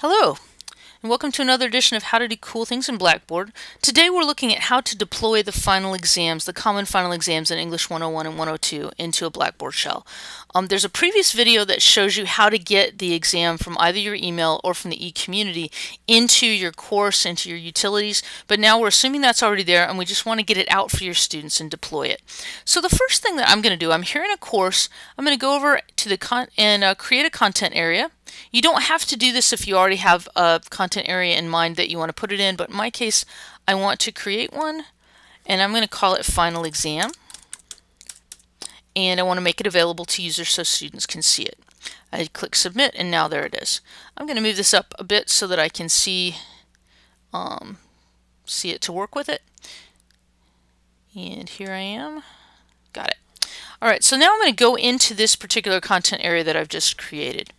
Hello, and welcome to another edition of How to Do Cool Things in Blackboard. Today we're looking at how to deploy the final exams, the common final exams in English 101 and 102 into a Blackboard shell. There's a previous video that shows you how to get the exam from either your email or from the eCommunity into your course, into your utilities, but now we're assuming that's already there and we just want to get it out for your students and deploy it. So the first thing that I'm going to do, I'm here in a course, I'm going to go over to the create a content area. You don't have to do this if you already have a content area in mind that you want to put it in, but in my case, I want to create one, and I'm going to call it Final Exam, and I want to make it available to users so students can see it. I click Submit, and now there it is. I'm going to move this up a bit so that I can see it to work with it. And here I am. Got it. All right, so now I'm going to go into this particular content area that I've just created.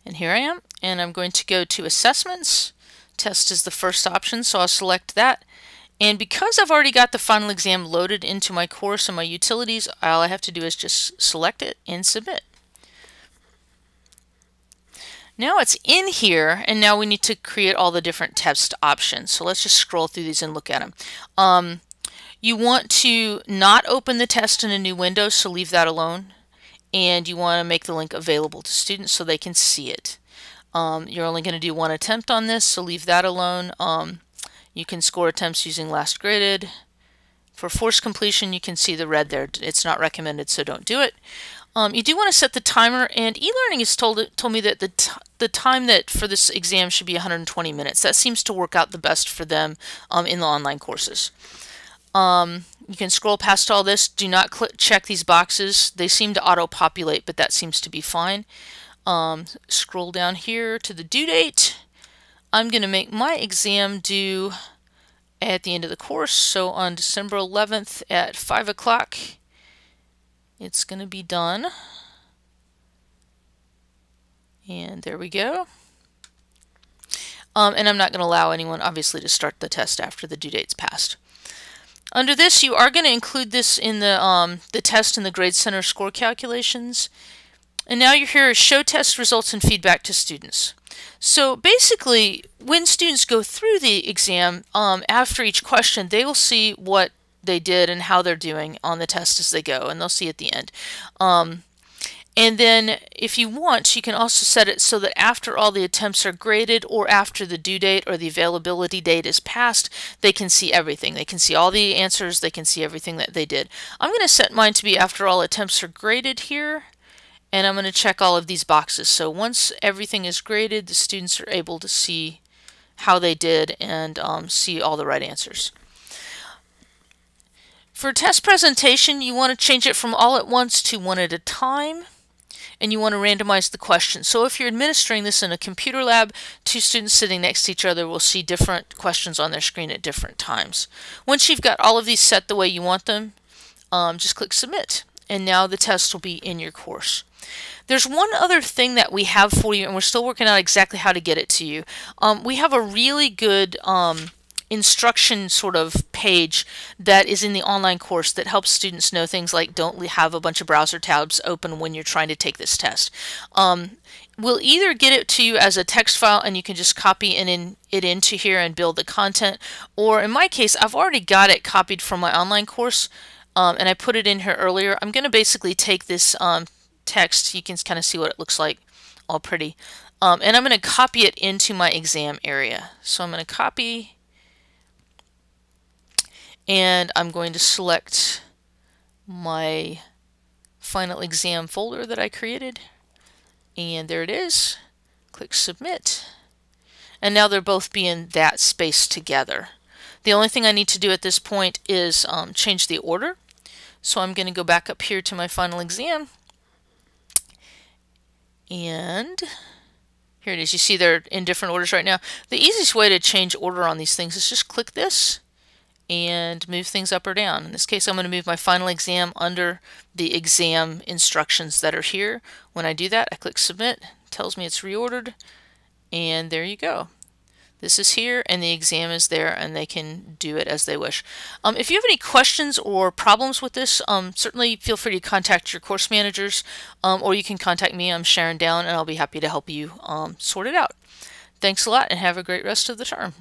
And here I am, and I'm going to go to Assessments. Test is the first option, so I'll select that. And because I've already got the final exam loaded into my course and my utilities, all I have to do is just select it and submit. Now it's in here, and now we need to create all the different test options. So let's just scroll through these and look at them. You want to not open the test in a new window, so leave that alone. And you want to make the link available to students so they can see it. You're only going to do one attempt on this, so leave that alone. You can score attempts using last graded. For forced completion, you can see the red there. It's not recommended, so don't do it. You do want to set the timer, and eLearning has told me that the time that for this exam should be 120 minutes. That seems to work out the best for them in the online courses. You can scroll past all this. Do not check these boxes. They seem to auto-populate, but that seems to be fine. Scroll down here to the due date. I'm going to make my exam due at the end of the course, so on December 11th at 5 o'clock. It's going to be done. And there we go. And I'm not going to allow anyone, obviously, to start the test after the due date's passed. Under this, you are going to include this in the test and the Grade Center score calculations. And now you're here to show test results and feedback to students. So basically, when students go through the exam, after each question, they will see what they did and how they're doing on the test as they go, and they'll see at the end. And then if you want, you can also set it so that after all the attempts are graded or after the due date or the availability date is passed, they can see everything. They can see all the answers, they can see everything that they did. I'm going to set mine to be after all attempts are graded here, and I'm going to check all of these boxes. So once everything is graded, the students are able to see how they did and see all the right answers. For test presentation, you want to change it from all at once to one at a time. And you want to randomize the questions. So if you're administering this in a computer lab, two students sitting next to each other will see different questions on their screen at different times. Once you've got all of these set the way you want them, just click Submit, and now the test will be in your course. There's one other thing that we have for you, and we're still working out exactly how to get it to you. We have a really good instruction sort of page that is in the online course that helps students know things like don't have a bunch of browser tabs open when you're trying to take this test. We'll either get it to you as a text file and you can just copy it into here and build the content, or in my case I've already got it copied from my online course and I put it in here earlier. I'm going to basically take this text, you can kind of see what it looks like, all pretty, and I'm going to copy it into my exam area. So I'm going to copy, and I'm going to select my final exam folder that I created, and there it is. Click Submit, and now they'll both be in that space together. The only thing I need to do at this point is change the order. So I'm going to go back up here to my final exam, and here it is. You see they're in different orders right now. The easiest way to change order on these things is just click this and move things up or down. In this case, I'm going to move my final exam under the exam instructions that are here. When I do that, I click Submit, it tells me it's reordered, and there you go. This is here and the exam is there, and they can do it as they wish. If you have any questions or problems with this, certainly feel free to contact your course managers, or you can contact me. I'm Sharon Down, and I'll be happy to help you sort it out. Thanks a lot, and have a great rest of the term.